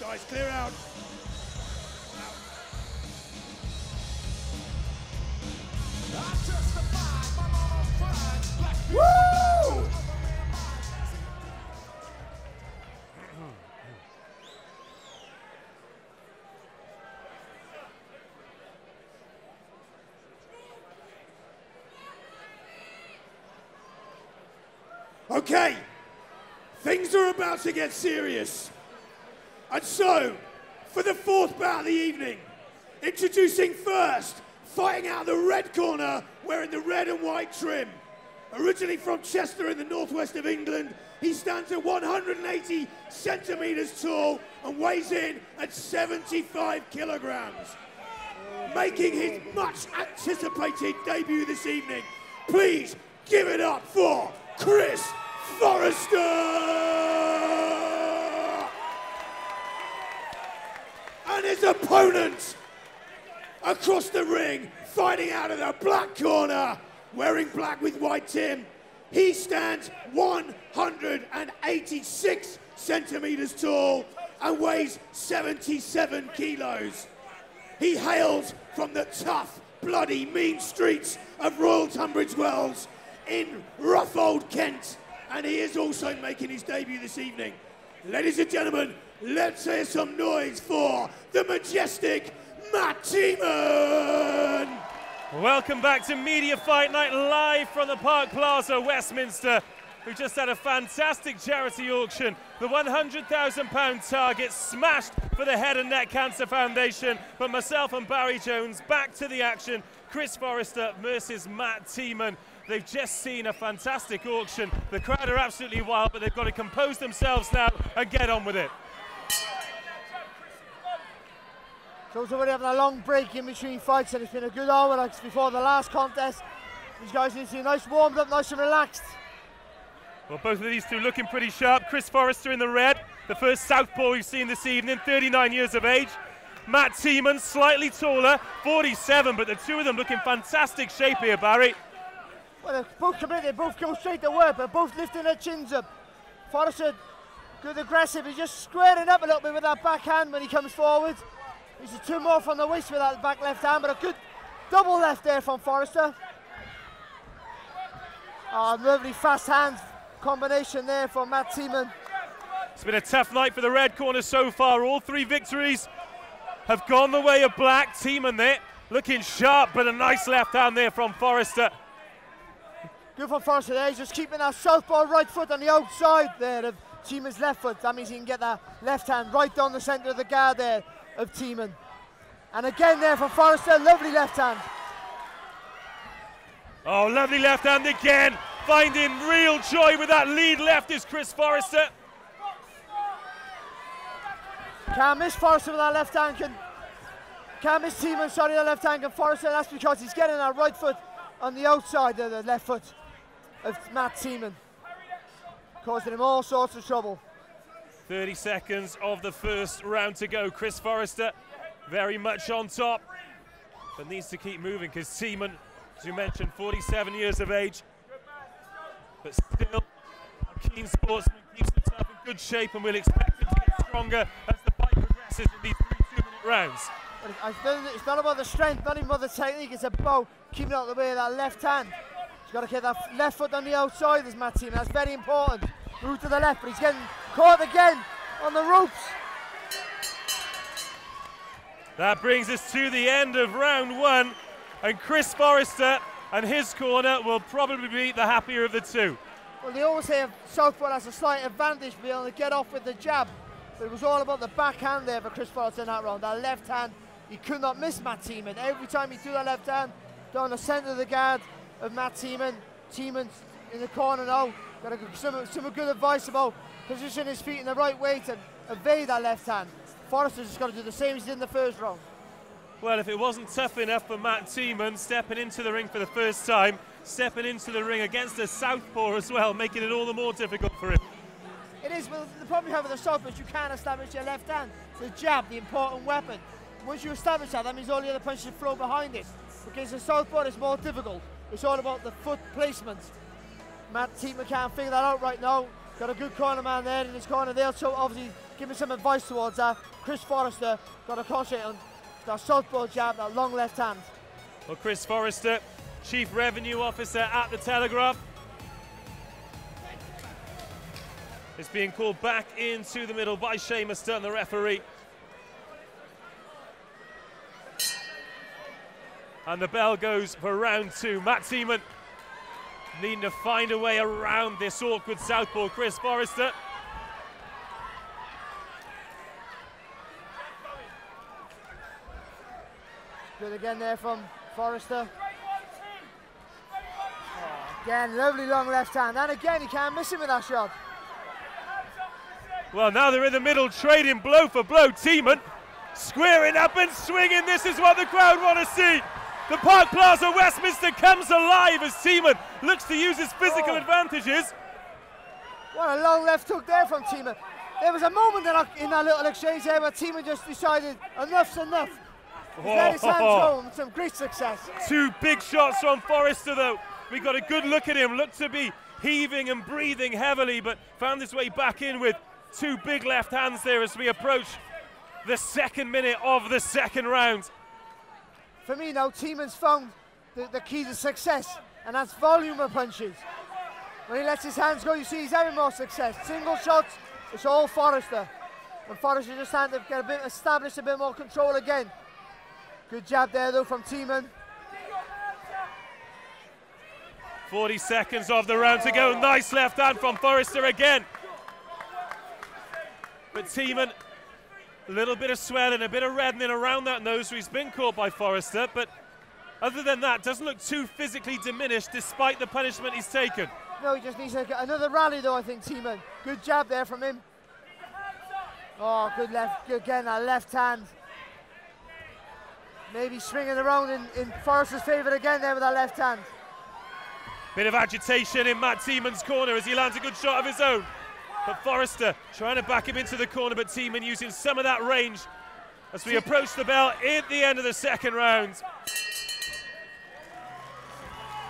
Guys, clear out. Woo! Okay, things are about to get serious. And so, for the fourth bout of the evening, introducing first, fighting out of the red corner, wearing the red and white trim. Originally from Chester in the northwest of England, he stands at 180 centimeters tall and weighs in at 75 kilograms. Making his much anticipated debut this evening, please give it up for Chris Forrester! And his opponent across the ring, fighting out of the black corner, wearing black with white trim. He stands 186 centimeters tall and weighs 77 kilos. He hails from the tough, bloody, mean streets of Royal Tunbridge Wells in rough old Kent, and he is also making his debut this evening. Ladies and gentlemen, let's hear some noise for the majestic Matt Teeman! Welcome back to Media Fight Night, live from the Park Plaza, Westminster. We just had a fantastic charity auction. The £100,000 target smashed for the Head and Neck Cancer Foundation. But myself and Barry Jones back to the action. Chris Forrester versus Matt Teeman. They've just seen a fantastic auction. The crowd are absolutely wild, but they've got to compose themselves now and get on with it. So we're having a long break in between fights, and it's been a good hour like before the last contest. These guys need to be nice, warmed up, nice and relaxed. Well, both of these two looking pretty sharp. Chris Forrester in the red, the first southpaw we've seen this evening, 39 years of age. Matt Teeman, slightly taller, 47, but the two of them looking fantastic shape here, Barry. Well, they're both committed, they both go straight to work, but both lifting their chins up. Forrester, good aggressive, he's just squaring up a little bit with that backhand when he comes forward. He's two more from the waist with that back left hand, but a good double left there from Forrester. Oh, lovely fast hand combination there from Matt Teeman. It's been a tough night for the red corner so far. All three victories have gone the way of black. Teeman there, looking sharp, but a nice left hand there from Forrester. Good from Forrester there, he's just keeping that southpaw right foot on the outside there of Teeman's left foot. That means he can get that left hand right down the centre of the guard there of Teeman. And again there from Forrester, lovely left hand. Oh, lovely left hand again. Finding real joy with that lead left is Chris Forrester. Can't miss Forrester with that left hand. Can't miss Teeman, sorry, the left hand. And Forrester, that's because he's getting that right foot on the outside of the left foot of Matt Teeman, causing him all sorts of trouble. 30 seconds of the first round to go. Chris Forrester very much on top, but needs to keep moving because Teeman, as you mentioned, 47 years of age, but still a keen sportsman, keeps himself in good shape, and we'll expect him to get stronger as the fight progresses in these 3 2-minute rounds. It's not about the strength, not even about the technique, it's about keeping out of the way of that left hand. He's got to get that left foot on the outside, as Matt Teeman, that's very important. Move to the left, but he's getting caught again on the ropes. That brings us to the end of round 1, and Chris Forrester and his corner will probably be the happier of the two. Well, they always say southpaw has a slight advantage being able to get off with the jab, but it was all about the backhand there for Chris Forrester in that round. That left hand, he could not miss Matt Teeman. Every time he threw that left hand down the centre of the guard of Matt Teeman, Teeman's in the corner now. Got some good advice about positioning his feet in the right way to evade that left hand. Forrester's just got to do the same as he did in the first round. Well, if it wasn't tough enough for Matt Teeman stepping into the ring for the first time, stepping into the ring against a southpaw as well, making it all the more difficult for him. It is, well, the problem you have with the southpaw is you can't establish your left hand. The jab, the important weapon. Once you establish that, that means all the other punches flow behind it. Against the southpaw, it's more difficult. It's all about the foot placement. Matt Teeman can't figure that out right now. Got a good corner man there in his corner there, so obviously giving some advice towards that. Chris Forrester got to concentrate on that southpaw jab, that long left hand. Well, Chris Forrester, Chief Revenue Officer at the Telegraph, is being called back into the middle by Seamus Dunn, the referee. And the bell goes for round 2. Matt Teeman needing to find a way around this awkward southpaw Chris Forrester. Good again there from Forrester. Again, lovely long left hand, and again he can't miss him with that shot. Well, now they're in the middle, trading blow for blow. Teeman squaring up and swinging. This is what the crowd want to see. The Park Plaza Westminster comes alive as Teeman looks to use his physical advantages. What a long left hook there from Teeman. There was a moment in that little exchange there where Teeman just decided enough's enough. He's let his hands go with some great success. 2 big shots from Forrester though. We got a good look at him, looked to be heaving and breathing heavily, but found his way back in with 2 big left hands there as we approach the 2nd minute of the 2nd round. For me now, Teeman's found the key to success, and that's volume of punches. When he lets his hands go, you see he's having more success. Single shots, it's all Forrester. And Forrester just had to get establish a bit more control again. Good jab there though from Teeman. 40 seconds of the round to go. Nice left hand from Forrester again. But Teeman, a little bit of swelling, a bit of reddening around that nose where he's been caught by Forrester, but other than that, doesn't look too physically diminished despite the punishment he's taken. No, he just needs another rally though, I think, Teeman. Good jab there from him. Oh, good left, good again, that left hand. Maybe swinging around in Forrester's favour again there with that left hand. Bit of agitation in Matt Teeman's corner as he lands a good shot of his own. But Forrester trying to back him into the corner, but Teeman using some of that range as we approach the bell at the end of the 2nd round.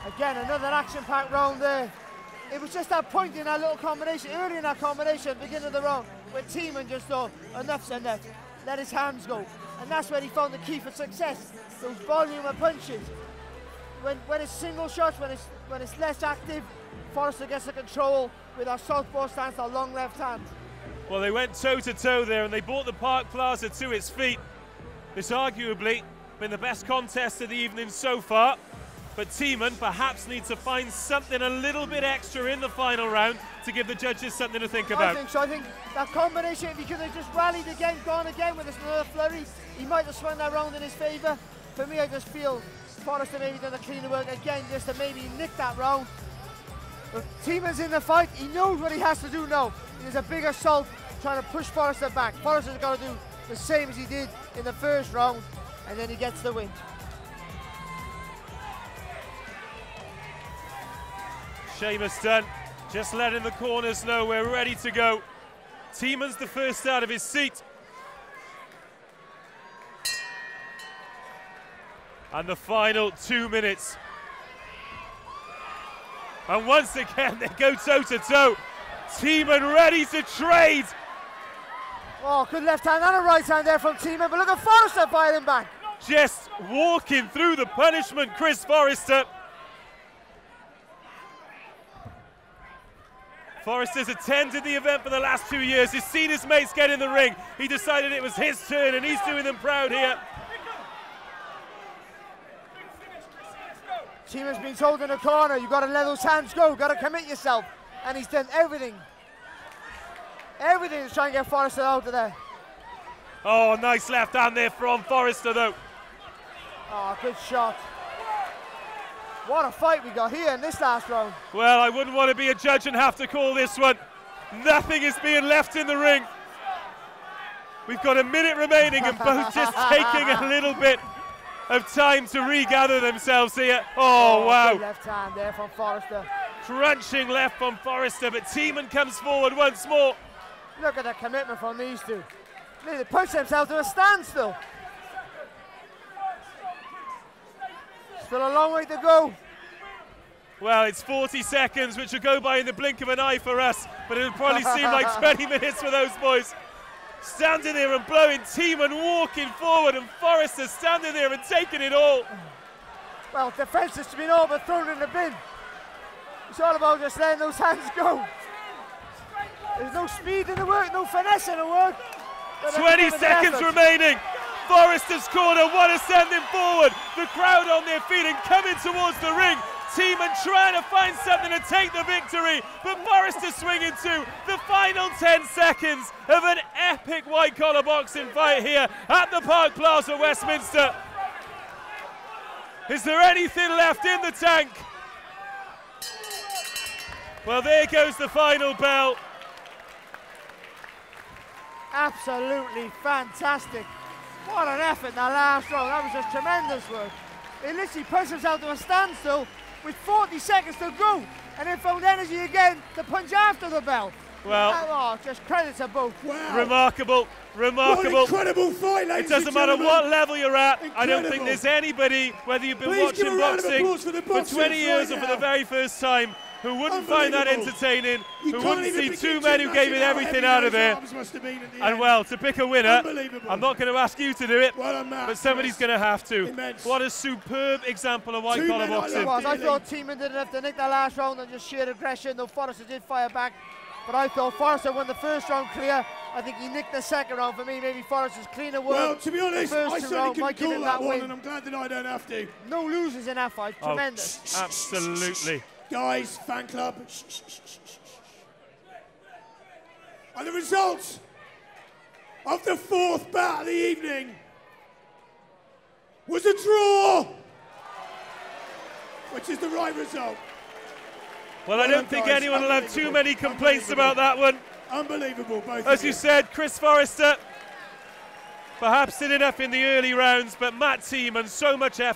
Again, another action-packed round there. It was just that point in that little combination, early in that combination, beginning of the round, where Teeman just thought, enough's enough, let his hands go. And that's where he found the key for success, those volume of punches. When it's single shots, when it's less active, Forrester gets the control with our southpaw stance, our long left hand. Well, they went toe-to-toe there and they brought the Park Plaza to its feet. It's arguably been the best contest of the evening so far, but Teeman perhaps needs to find something a little bit extra in the final round to give the judges something to think about. I think so. I think that combination, if he could have just rallied again, gone again with another flurry, he might have swung that round in his favour. For me, I just feel Forrester maybe done a cleaner work again just to maybe nick that round. But Teeman's in the fight, he knows what he has to do now. There's a big assault trying to push Forrester back. Forrester's got to do the same as he did in the 1st round, and then he gets the win. Seamus Dunn just letting the corners know we're ready to go. Teeman's the first out of his seat. And the final 2 minutes. And once again, they go toe-to-toe. Teeman ready to trade. Oh, good left hand and a right hand there from Teeman, but look at Forrester fighting back. Just walking through the punishment, Chris Forrester. Forrester's attended the event for the last 2 years. He's seen his mates get in the ring. He decided it was his turn, and he's doing them proud here. Teeman's been told in the corner, you've got to let those hands go, you've got to commit yourself. And he's done everything. Everything to try and get Forrester out of there. Oh, nice left hand there from Forrester, though. Oh, good shot. What a fight we got here in this last round. Well, I wouldn't want to be a judge and have to call this one. Nothing is being left in the ring. We've got a minute remaining and both just taking a little bit of time to regather themselves here. Oh, wow. Good left hand there from Forrester. Crunching left from Forrester, but Teeman comes forward once more. Look at the commitment from these two. They push themselves to a standstill. Still a long way to go. Well, it's 40 seconds, which will go by in the blink of an eye for us, but it'll probably seem like 20 minutes for those boys. Standing there and blowing, Teeman walking forward, and Forrester standing there and taking it all. Well, defence has been overthrown in the bin. It's all about just letting those hands go. There's no speed in the work, no finesse in the work. 20 seconds remaining. Forrester's corner, one ascending forward. The crowd on their feet and coming towards the ring. Teeman trying to find something to take the victory, but Forrester swinging to the final 10 seconds of an epic white-collar boxing fight here at the Park Plaza, Westminster. Is there anything left in the tank? Well, there goes the final bell. Absolutely fantastic. What an effort in that last round. That was just tremendous work. He literally pushed himself to a standstill with 40 seconds to go, and then found energy again to punch after the bell. Well, just credit to both. Wow. Remarkable, remarkable. What an incredible fight, ladies It doesn't and matter gentlemen. what level you're at. Incredible. I don't think there's anybody, whether you've been Please watching give a round of boxing applause for the for boxers 20 years right or for the now. very first time, who wouldn't find that Unbelievable. entertaining, You who can't wouldn't even see begin two to men who gave imagine it how everything heavy out of those it. arms must have been at the And end. well, to pick a winner, Unbelievable. I'm not going to ask you to do it, Well done, Matt. but somebody's going to have to. Immense. What a superb example of white-collar men I boxing. love. I thought Teeman did enough to nick that last round and just sheer aggression, though Forrester did fire back. But I thought Forrester won the first round clear. I think he nicked the second round. For me, maybe Forrester's cleaner work. Well, to be honest, the I first certainly round might couldn't give him call that that one, win. and I'm glad that I don't have to. No losers in that fight. Oh, Tremendous. absolutely. Guys, fan club. And the results of the fourth bout of the evening was a draw, which is the right result. Well, I don't think anyone will have too many complaints about that one. Unbelievable, both As of you you. said, Chris Forrester, perhaps did enough in the early rounds, but Matt Teeman, so much effort.